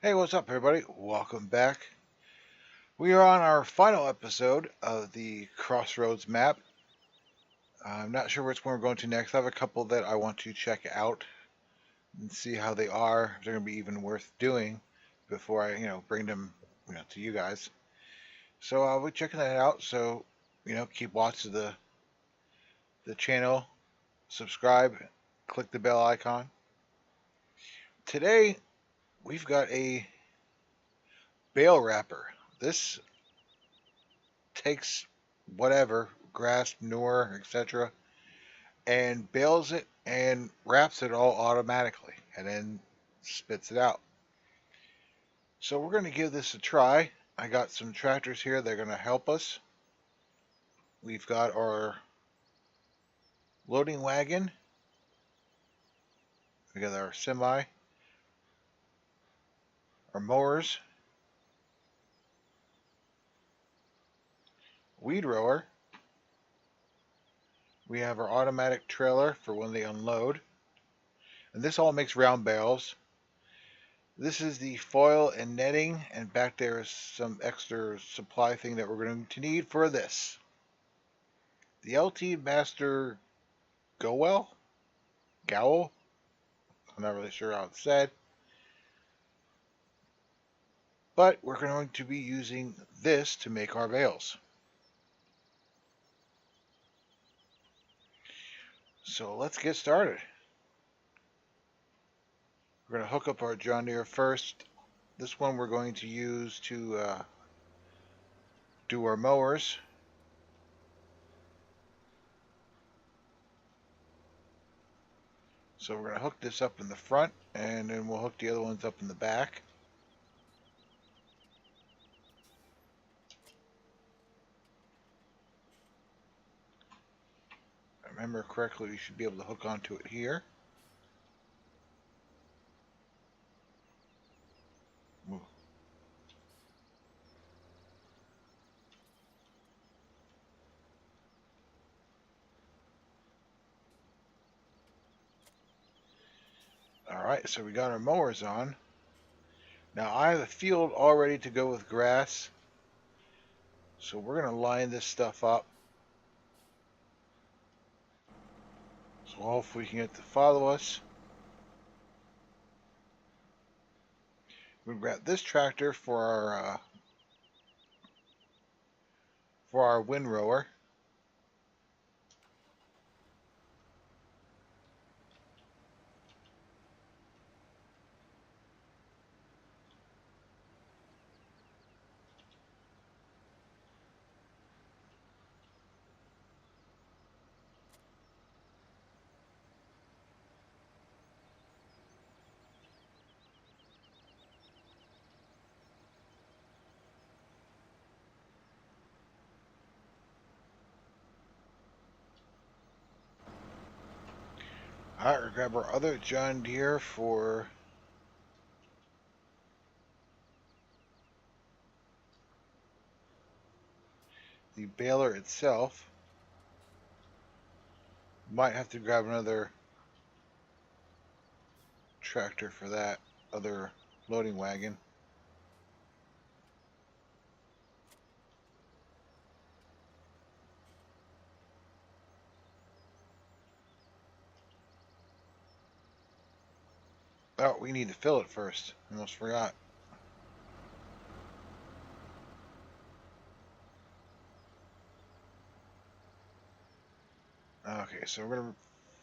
Hey, what's up, everybody? Welcome back. We are on our final episode of the Crossroads map. I'm not sure which one we're going to next. I have a couple that I want to check out and see how they are. If they're going to be even worth doing before I, bring them, to you guys. So I'll be checking that out. So, keep watching the channel, subscribe, click the bell icon. Today we've got a bale wrapper. This takes whatever grass, manure, etc., and bales it and wraps it all automatically, and then spits it out. So we're going to give this a try. I got some tractors here. They're going to help us. We've got our loading wagon. We got our semi, our mowers, weed rower. We have our automatic trailer for when they unload. And this all makes round bales. This is the foil and netting, and back there is some extra supply thing that we're going to need for this. The LT Master Gowell? Gowl? I'm not really sure how it's said. But we're going to be using this to make our bales. So let's get started. We're going to hook up our John Deere first. This one we're going to use to do our mowers. So we're going to hook this up in the front, and then we'll hook the other ones up in the back. If I remember correctly, we should be able to hook onto it here. Ooh. Alright, so we got our mowers on. Now I have a field all ready to go with grass. So we're going to line this stuff up. So hopefully we can get it to follow us. We grab this tractor for our windrower. Alright, we'll grab our other John Deere for the baler itself. Might have to grab another tractor for that other loading wagon. Oh, we need to fill it first. Almost forgot. Okay, so we're going to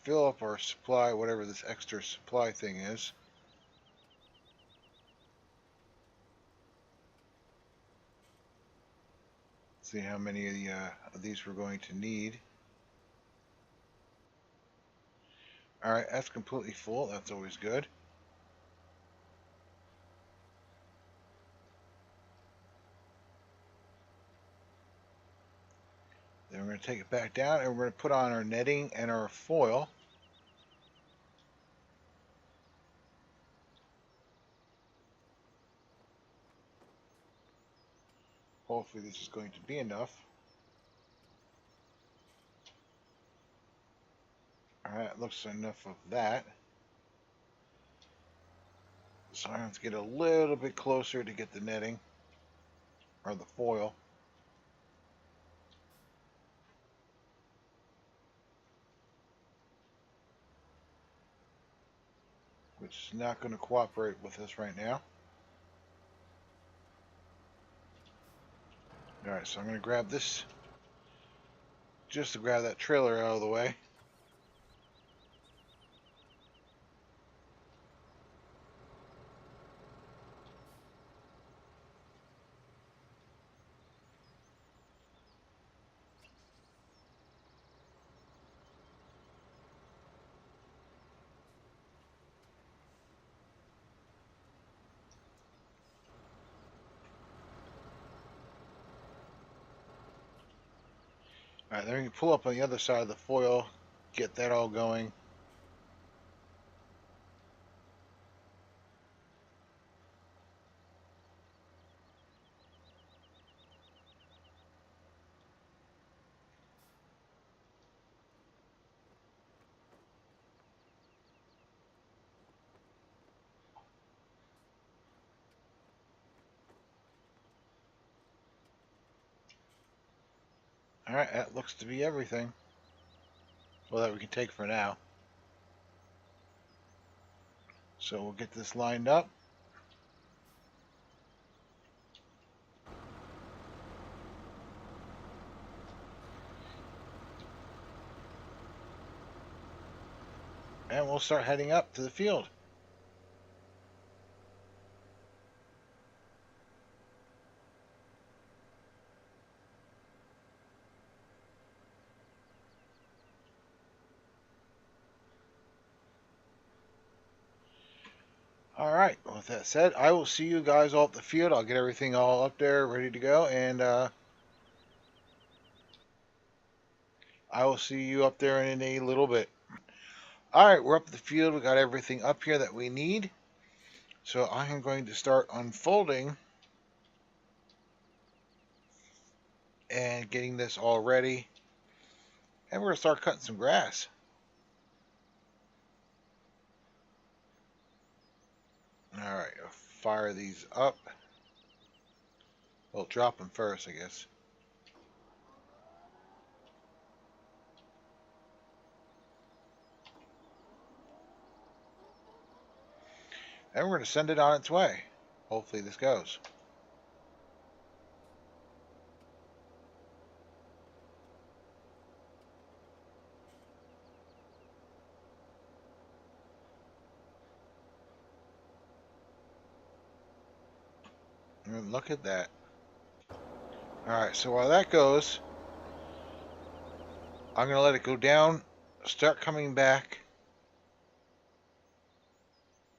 fill up our supply, whatever this extra supply thing is. See how many of these we're going to need. Alright, that's completely full. That's always good. Then we're going to take it back down, and we're going to put on our netting and our foil. Hopefully this is going to be enough. Alright, looks enough of that. So I have to get a little bit closer to get the netting, or the foil. Which is not going to cooperate with us right now. Alright, so I'm going to grab this, just to grab that trailer out of the way. Alright, then we can pull up on the other side of the foil, get that all going. Alright, that looks to be everything. Well, that we can take for now. So we'll get this lined up. And we'll start heading up to the field. Alright, with that said, I will see you guys all at the field. I'll get everything all up there, ready to go, and I will see you up there in a little bit. Alright, we're up at the field. We got everything up here that we need. So I am going to start unfolding and getting this all ready. And we're going to start cutting some grass. Alright, I'll fire these up. Well, drop them first, I guess. And we're going to send it on its way. Hopefully this goes. And look at that. Alright, so while that goes, I'm going to let it go down, start coming back.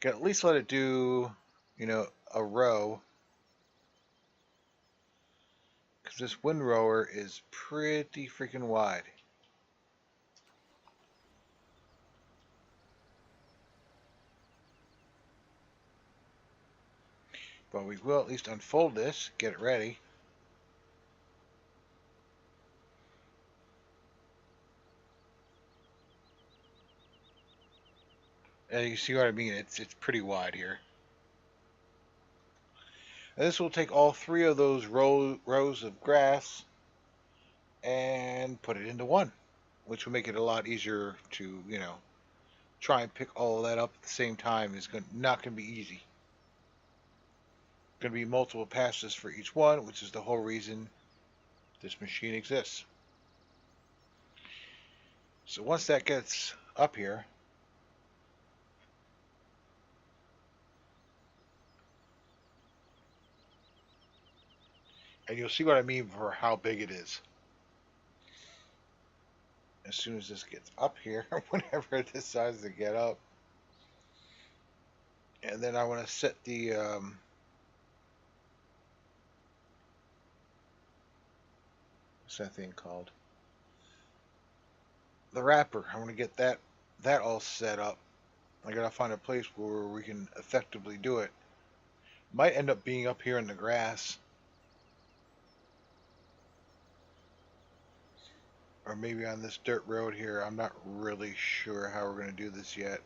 At least let it do, a row. Because this windrower is pretty freaking wide. But we will at least unfold this, get it ready. And you see what I mean? It's pretty wide here. And this will take all three of those rows of grass and put it into one, which will make it a lot easier to, try and pick all of that up at the same time. It's not going to be easy. Going to be multiple passes for each one, which is the whole reason this machine exists. So once that gets up here, and you'll see what I mean for how big it is. As soon as this gets up here, whenever it decides to get up, and then I want to set the what's that thing called? The wrapper. I want to get that all set up. I gotta find a place where we can effectively do it. Might end up being up here in the grass, or maybe on this dirt road here. I'm not really sure how we're gonna do this yet.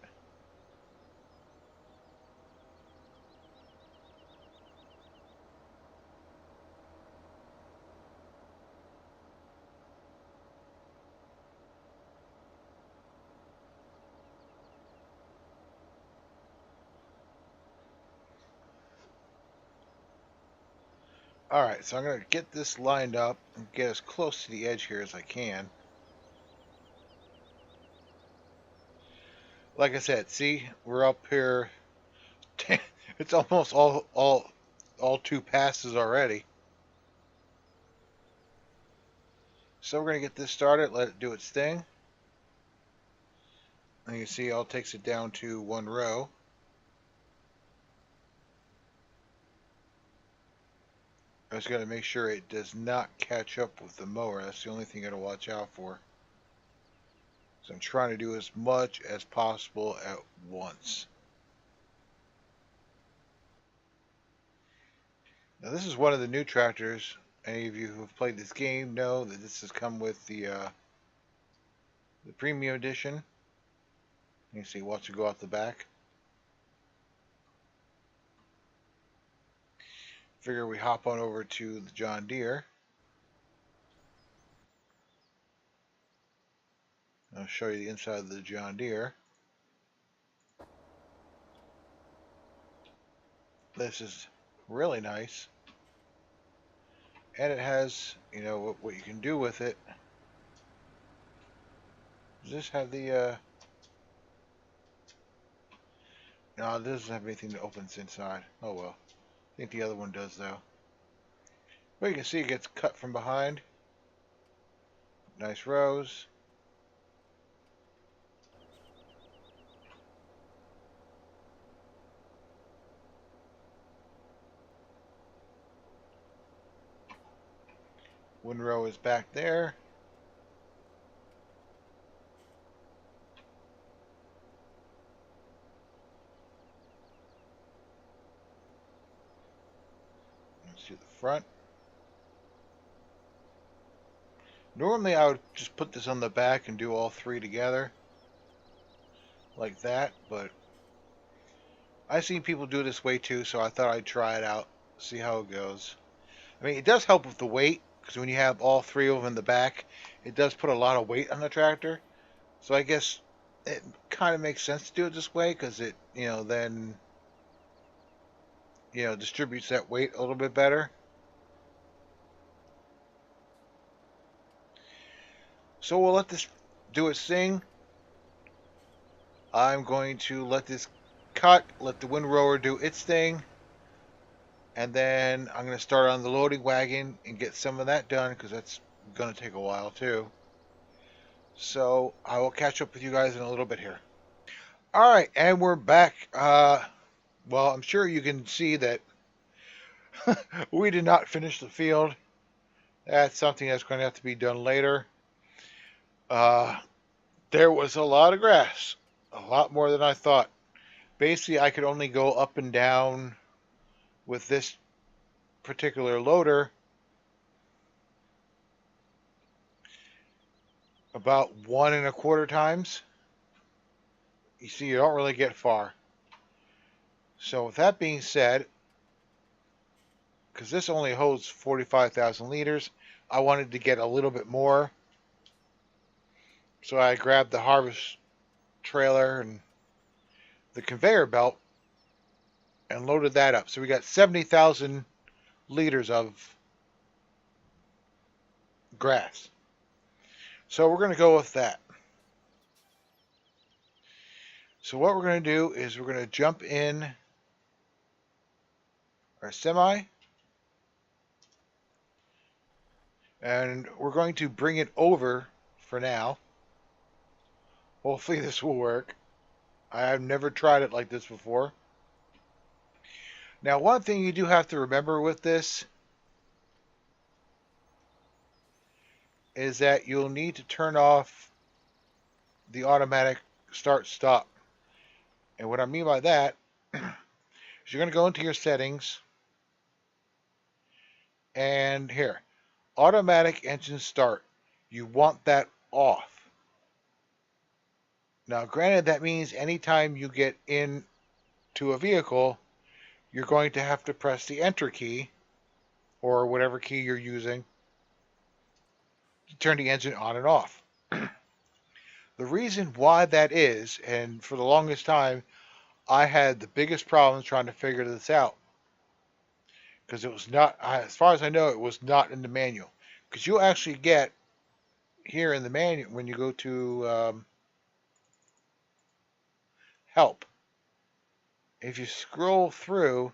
Alright, so I'm going to get this lined up and get as close to the edge here as I can. Like I said, see, we're up here. It's almost all two passes already. So we're going to get this started, let it do its thing. And you see, all takes it down to one row. I just got to make sure it does not catch up with the mower. That's the only thing I got to watch out for. So I'm trying to do as much as possible at once. Now this is one of the new tractors. Any of you who have played this game know that this has come with the premium edition. You see, watch it go out the back. Figure we hop on over to the John Deere. I'll show you the inside of the John Deere. This is really nice. And it has, you know, what you can do with it. Does this have the, no, it doesn't have anything that opens inside. Oh well. I think the other one does though. But you can see it gets cut from behind. Nice rows. One row is back there. Let's see the front. Normally I would just put this on the back and do all three together. Like that, but I've seen people do it this way too, so I thought I'd try it out, see how it goes. I mean, it does help with the weight, because when you have all three of them in the back, it does put a lot of weight on the tractor. So I guess it kind of makes sense to do it this way, because it, you know, then, you know, distributes that weight a little bit better. So we'll let this do its thing. I'm going to let this cut, let the windrower do its thing. And then I'm going to start on the loading wagon and get some of that done, because that's going to take a while too. So I will catch up with you guys in a little bit here. Alright, and we're back. Well, I'm sure you can see that we did not finish the field. That's something that's going to have to be done later. There was a lot of grass. A lot more than I thought. Basically, I could only go up and down with this particular loader about 1.25 times. You see, you don't really get far. So with that being said, because this only holds 45,000 liters, I wanted to get a little bit more. So I grabbed the harvest trailer and the conveyor belt and loaded that up. So we got 70,000 liters of grass. So we're going to go with that. So what we're going to do is we're going to jump in our semi. And we're going to bring it over for now. Hopefully this will work. I have never tried it like this before. Now, one thing you do have to remember with this is that you'll need to turn off the automatic start-stop. And what I mean by that is you're going to go into your settings, and here, automatic engine start. You want that off. Now, granted, that means anytime you get into a vehicle, you're going to have to press the enter key, or whatever key you're using, to turn the engine on and off. The reason why that is, and for the longest time, I had the biggest problems trying to figure this out. because it was not, as far as I know, it was not in the manual. Because you'll actually get here in the manual when you go to help. If you scroll through,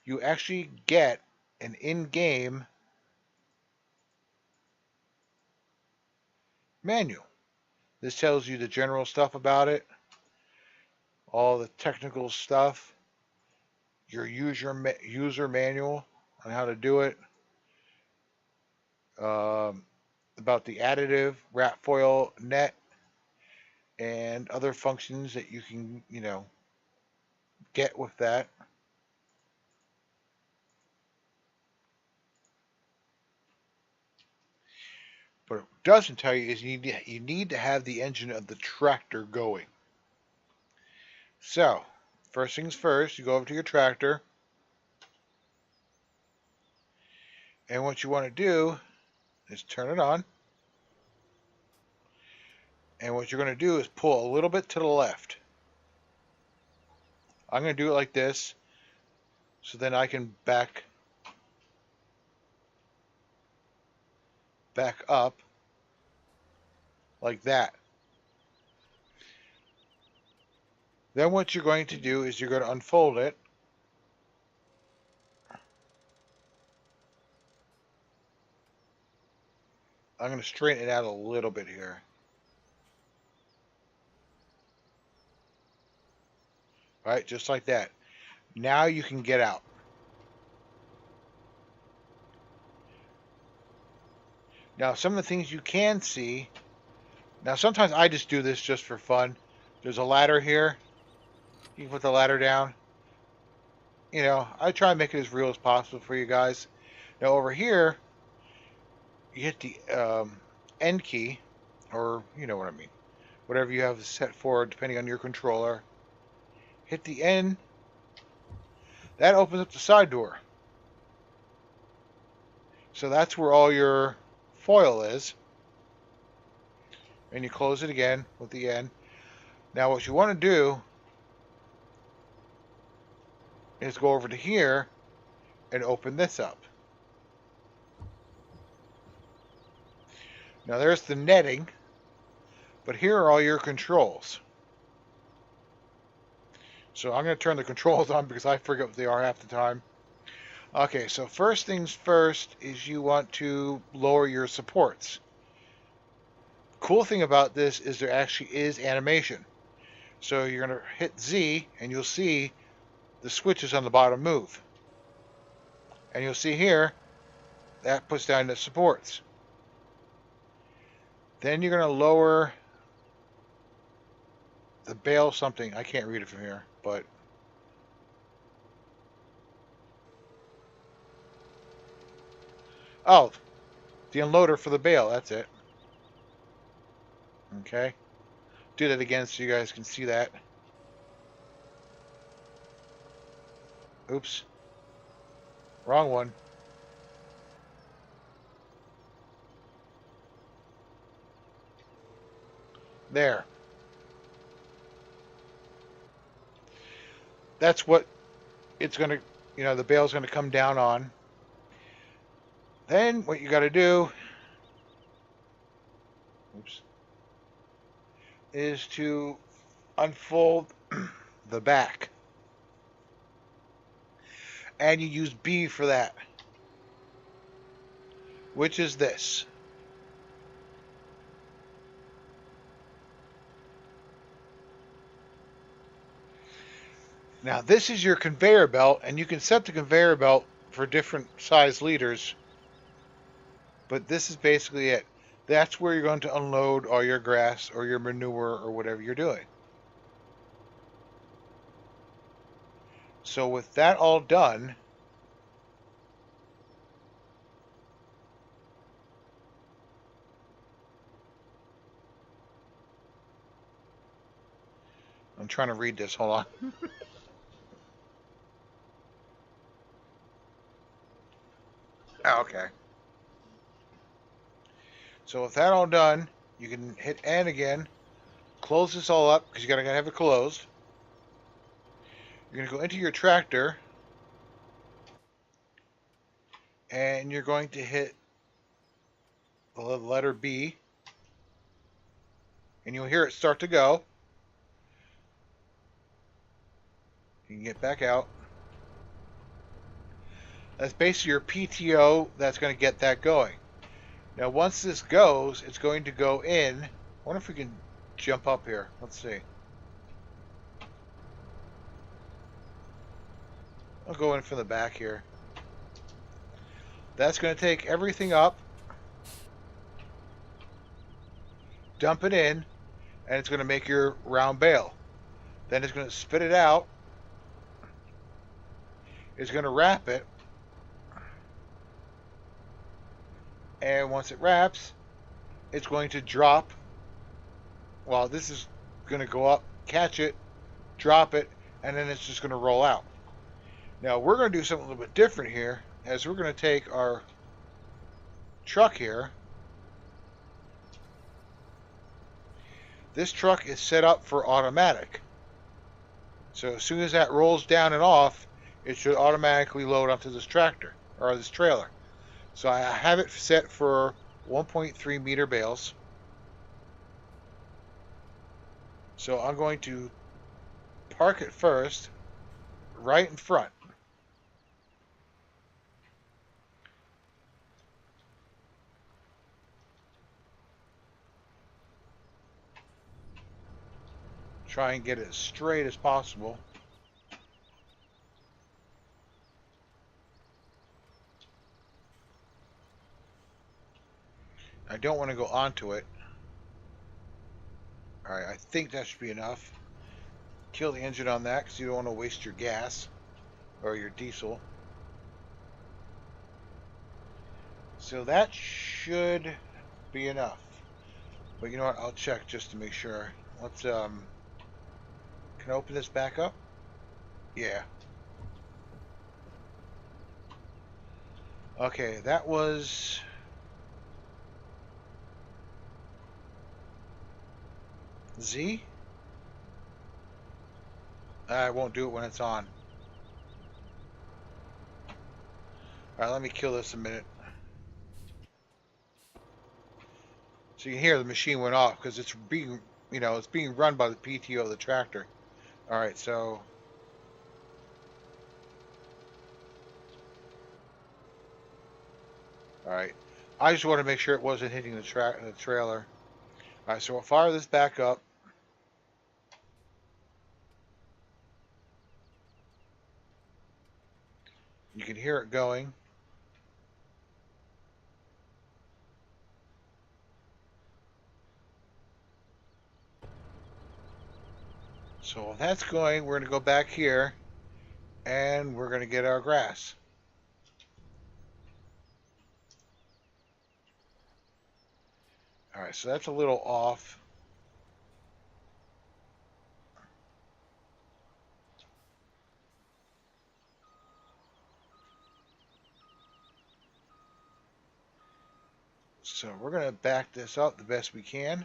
you actually get an in-game manual. This tells you the general stuff about it, all the technical stuff, your user manual on how to do it, um, about the additive, wrap foil, net, and other functions that you can, get with that. But it doesn't tell you is you need to have the engine of the tractor going. So, first things first, you go over to your tractor, and what you want to do is turn it on. And what you're going to do is pull a little bit to the left. I'm going to do it like this, so then I can back up like that. Then what you're going to do is you're going to unfold it. I'm going to straighten it out a little bit here. All right, just like that. Now you can get out. Now, some of the things you can see. Now, sometimes I just do this just for fun. There's a ladder here. You can put the ladder down. I try and make it as real as possible for you guys. Now, over here, you hit the end key, or you know what I mean. Whatever you have set for, depending on your controller. Hit the end. That opens up the side door. So that's where all your foil is. And you close it again with the end. Now what you want to do is go over to here and open this up. Now there's the netting, but here are all your controls. So I'm going to turn the controls on because I forget what they are half the time. Okay, so first things first is you want to lower your supports. Cool thing about this is there actually is animation. So you're going to hit Z and you'll see the switches on the bottom move. And you'll see here, that puts down the supports. Then you're going to lower the bail something. I can't read it from here, but oh, the unloader for the bail, that's it. Okay. Do that again so you guys can see that. Oops. Wrong one. There. That's what it's going to, the bail's going to come down on. Then what you got to do, oops, is to unfold the back. And you use B for that, which is this. Now this is your conveyor belt, and you can set the conveyor belt for different size liters, but this is basically it. That's where you're going to unload all your grass or your manure or whatever you're doing. So with that all done, I'm trying to read this, hold on. Oh, okay. So with that all done, you can hit N again, close this all up, because you gotta have it closed. You're gonna go into your tractor, and you're going to hit the letter B, and you'll hear it start to go. You can get back out. That's basically your PTO that's going to get that going. Now, once this goes, it's going to go in. I wonder if we can jump up here. Let's see. I'll go in from the back here. That's going to take everything up, dump it in, and it's going to make your round bale. Then it's going to spit it out. It's going to wrap it. And once it wraps, it's going to drop. Well, this is going to go up, catch it, drop it, and then it's just going to roll out. Now, we're going to do something a little bit different here, as we're going to take our truck here. This truck is set up for automatic. So as soon as that rolls down and off, it should automatically load onto this tractor, or this trailer. So I have it set for 1.3 meter bales. So I'm going to park it first, right in front. Try and get it as straight as possible. I don't want to go onto it. Alright, I think that should be enough. Kill the engine on that because you don't want to waste your gas or your diesel. So that should be enough. But you know what? I'll check just to make sure. Let's can I open this back up? Yeah. Okay, that was Z? I won't do it when it's on. Alright, let me kill this a minute. So you can hear the machine went off because it's being, it's being run by the PTO of the tractor. Alright, so alright. I just want to make sure it wasn't hitting the trailer. Alright, so we'll fire this back up. You can hear it going. So while that's going, we're going to go back here and we're going to get our grass. Alright, so that's a little off. So we're going to back this up the best we can.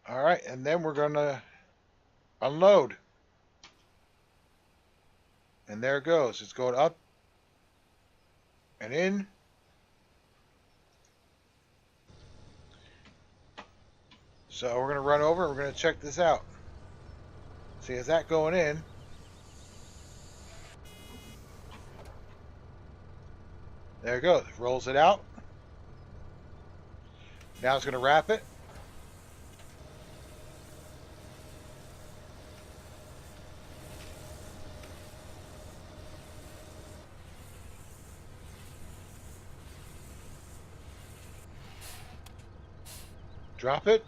Alright, and then we're going to unload. And there it goes. It's going up and in. So we're going to run over and we're going to check this out. See, is that going in? There it goes. Rolls it out. Now it's going to wrap it. Drop it.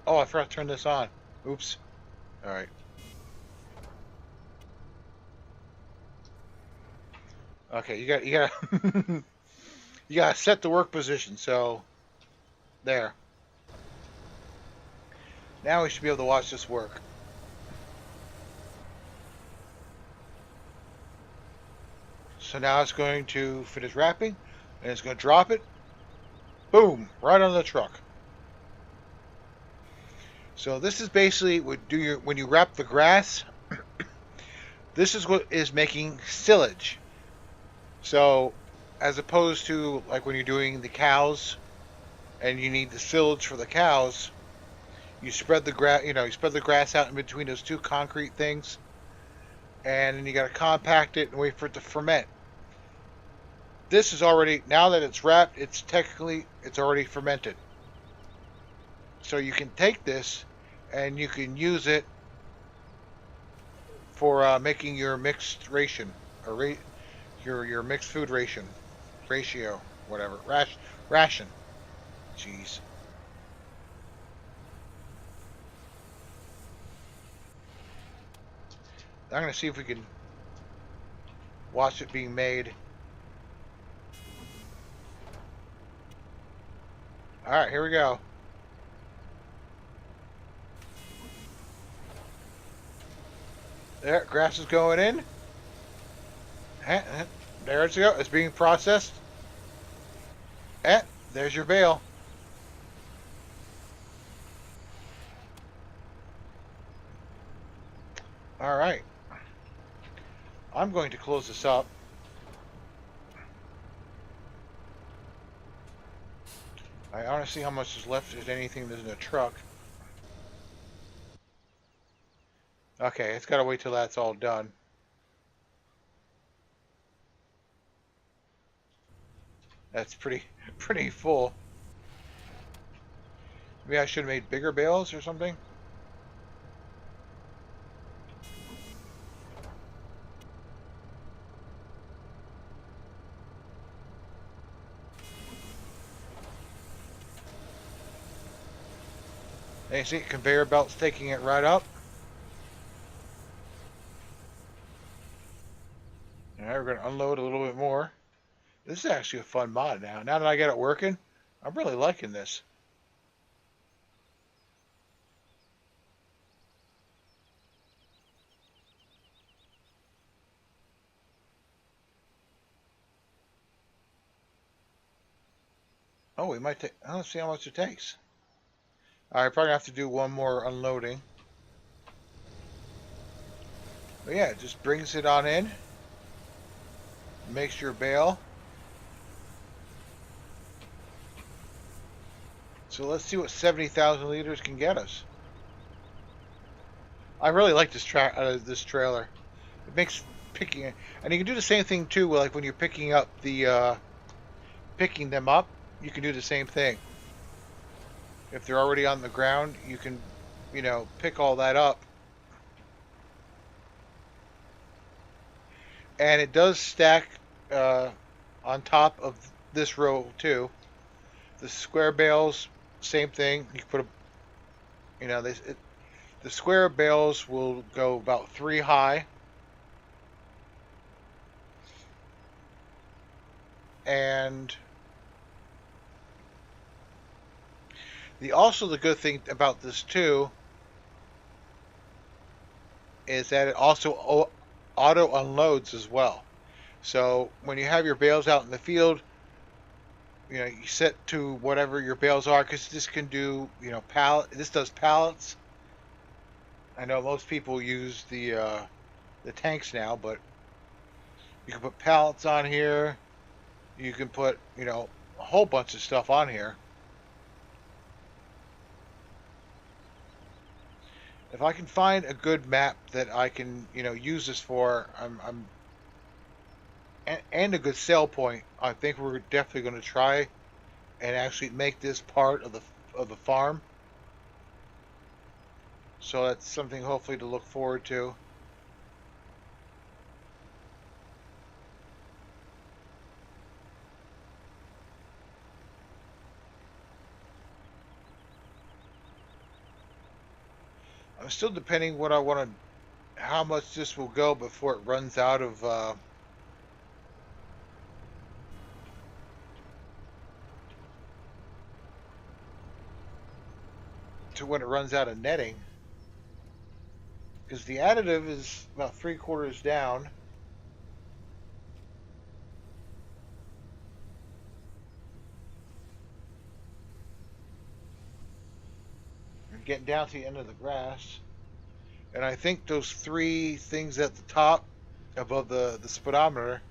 Oh, I forgot to turn this on. Oops. Alright. Okay, you got you gotta set the work position, so there. Now we should be able to watch this work. So now it's going to finish wrapping, and it's going to drop it. Boom! Right on the truck. So this is basically when you wrap the grass. This is what is making silage. So, as opposed to like when you're doing the cows and you need the silage for the cows, you spread the grass. You spread the grass out in between those two concrete things, and then you got to compact it and wait for it to ferment. This is already, now that it's wrapped, it's already fermented. So you can take this and you can use it for making your mixed ration or your mixed food ratio, whatever, ration. Jeez. I'm gonna see if we can watch it being made. All right, here we go. There, grass is going in. There it's go. It's being processed. There's your bale. All right. I'm going to close this up. I want to see how much is left, if anything that's in the truck. Okay, it's got to wait till that's all done. That's pretty full. Maybe I should have made bigger bales or something. And you see, conveyor belt's taking it right up. Alright, we're going to unload a little bit more. This is actually a fun mod now. Now that I get it working, I'm really liking this. Oh, we might take... Let's see how much it takes. Alright, probably have to do one more unloading. But yeah, it just brings it on in. Makes your bale. So let's see what 70,000 liters can get us. I really like this trailer. It makes picking, and you can do the same thing too. Like when you're picking up picking them up, you can do the same thing. If they're already on the ground, you can, pick all that up. And it does stack on top of this row too. The square bales, same thing. You can put the square bales will go about 3 high. And the good thing about this too is that it also auto unloads as well. So when you have your bales out in the field, you set to whatever your bales are, because this can do, this does pallets. I know most people use the tanks now, but you can put pallets on here. You can put, a whole bunch of stuff on here. If I can find a good map that I can, use this for, and a good sell point, I think we're definitely going to try and actually make this part of the farm. So that's something hopefully to look forward to. I'm still depending what I want to, how much this will go before it runs out of to when it runs out of netting, because the additive is about 3/4 down. getting down to the end of the grass. And I think those three things at the top above the speedometer,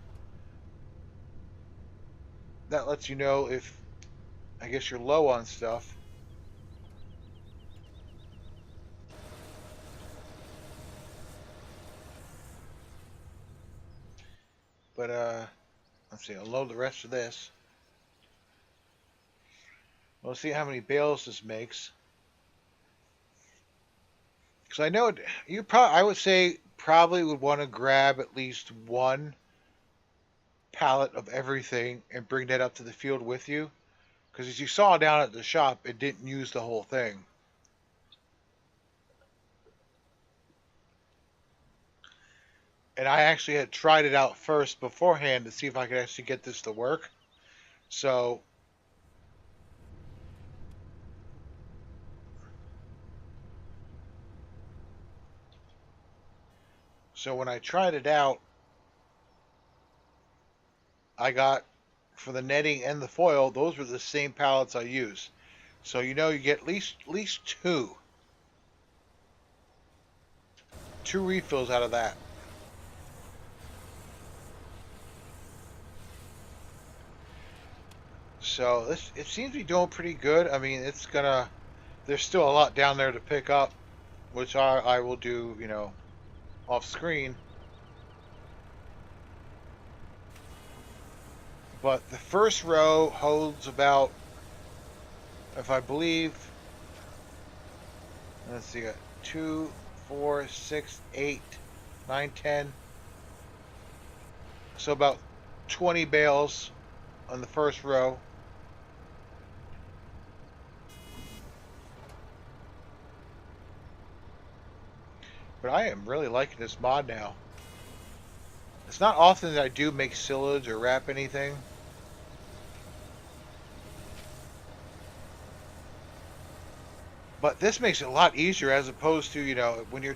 that lets you know if, I guess, you're low on stuff. But let's see, unload the rest of this. We'll see how many bales this makes. Because I know I would say probably would want to grab at least one pallet of everything and bring that up to the field with you. Because as you saw down at the shop, it didn't use the whole thing. And I actually had tried it out first beforehand to see if I could actually get this to work. So when I tried it out, I got, for the netting and the foil, those were the same pallets I used. So you get at least two refills out of that. So it seems to be doing pretty good. I mean, there's still a lot down there to pick up, which I will do, off screen. But the first row holds about, if I believe, let's see, 2, 4, 6, 8, 9, 10. So about 20 bales on the first row. But I am really liking this mod now. It's not often that I do make silage or wrap anything. But this makes it a lot easier as opposed to, when you're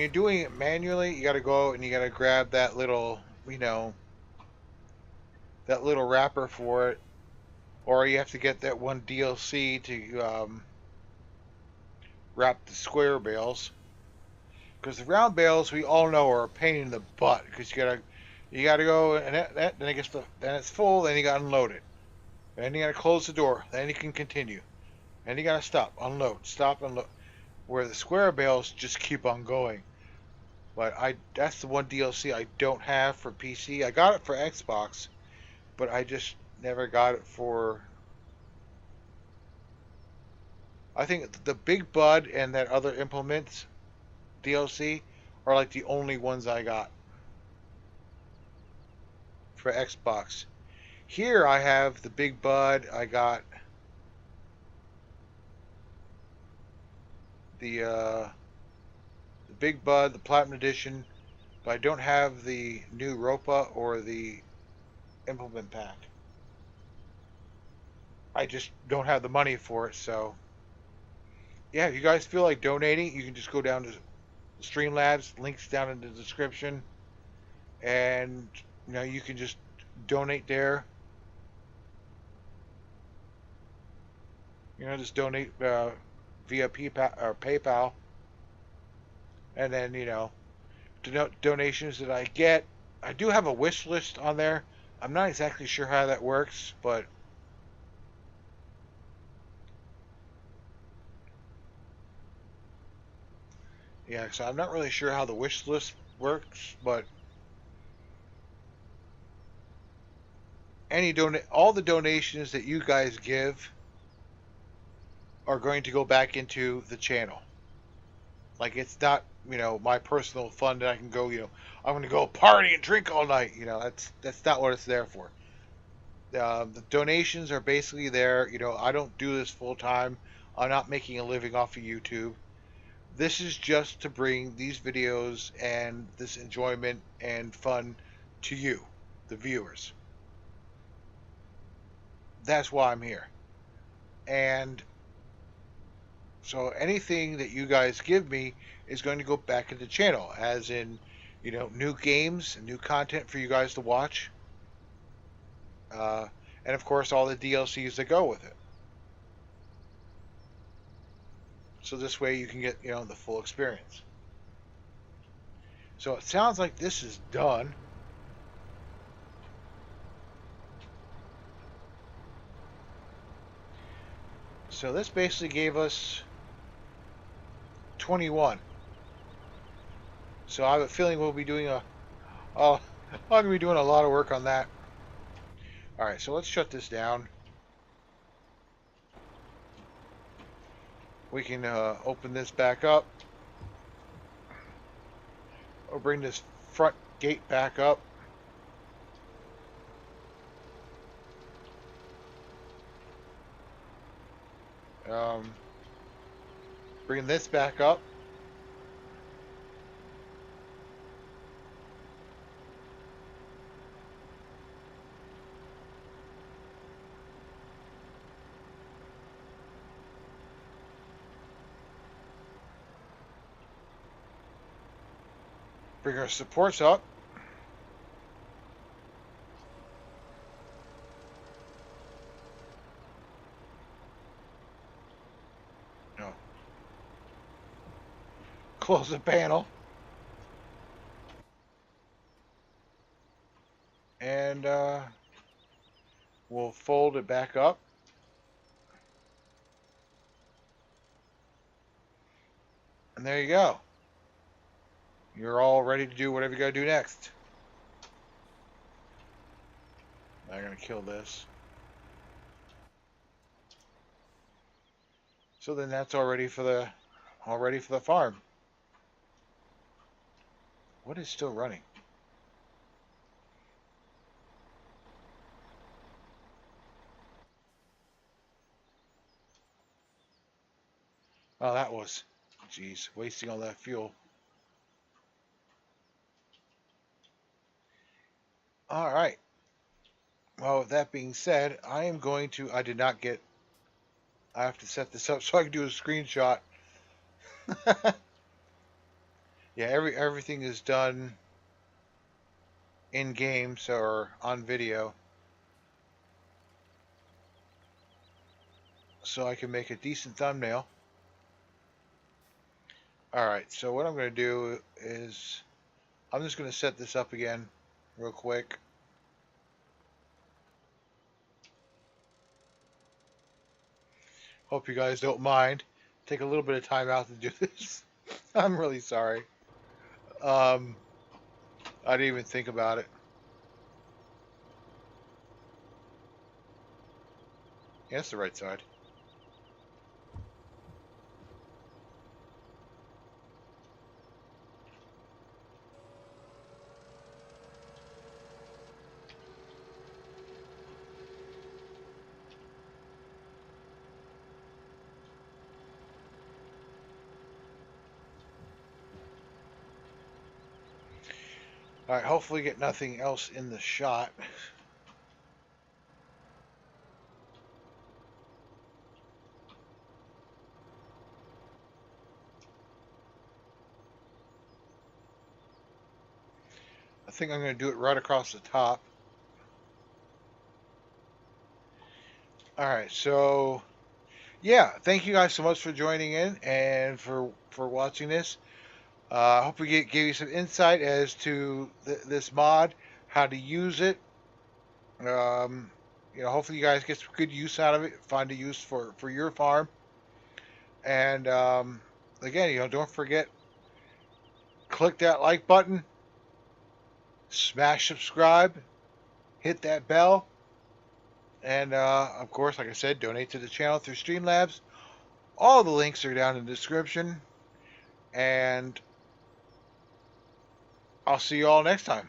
doing it manually, you got to go and you got to grab that little, that little wrapper for it, or you have to get that one DLC to wrap the square bales. Because the round bales, we all know, are a pain in the butt because you gotta go and then it's full, then you gotta unload it, then you gotta close the door, then you can continue. And you gotta stop, unload, stop, unload. Where the square bales just keep on going. But that's the one DLC I don't have for PC. I got it for Xbox, but I just never got it for. I think the Big Bud and that other Implements DLC are like the only ones I got for Xbox. Here I have the Big Bud. I got the Big Bud, the Platinum Edition, but I don't have the new Ropa or the Implement Pack. I just don't have the money for it, so yeah, if you guys feel like donating, you can just go down to Streamlabs, links down in the description, and you can just donate there. Just donate via PayPal, and then donations that I get. I do have a wish list on there. I'm not exactly sure how that works, but yeah, so I'm not really sure how the wish list works, but all the donations that you guys give are going to go back into the channel. Like, it's not, my personal fund that I can go, I'm going to go party and drink all night. That's not what it's there for. The donations are basically there. I don't do this full time. I'm not making a living off of YouTube. This is just to bring these videos and this enjoyment and fun to you, the viewers. That's why I'm here. And so anything that you guys give me is going to go back into the channel, as in, new games and new content for you guys to watch. And of course, all the DLCs that go with it. So this way you can get, you know, the full experience. So it sounds like this is done. So this basically gave us 21. So I have a feeling we'll be doing I'm going to be doing a lot of work on that. All right, so let's shut this down. We can open this back up. Or bring this front gate back up. Bring this back up. Bring our supports up. No. Close the panel. And we'll fold it back up. And there you go. You're all ready to do whatever you gotta do next. I'm gonna kill this. So then that's all ready for the farm. What is still running? Oh, that was, geez, wasting all that fuel. All right. Well, with that being said, I did not get, I have to set this up so I can do a screenshot. Yeah, everything is done in game, so, or on video. So I can make a decent thumbnail. Alright, so what I'm going to do is, I'm just going to set this up again real quick. Hope you guys don't mind. Take a little bit of time out to do this. I'm really sorry. I didn't even think about it. Yeah, that's the right side. Alright, hopefully get nothing else in the shot. I think I'm going to do it right across the top. Alright, so yeah, thank you guys so much for joining in and for watching this. I hope we gave you some insight as to this mod, how to use it. You know, hopefully you guys get some good use out of it, find a use for your farm. And again, you know, don't forget, click that like button, smash subscribe, hit that bell, and of course, like I said, donate to the channel through Streamlabs. All the links are down in the description, and I'll see you all next time.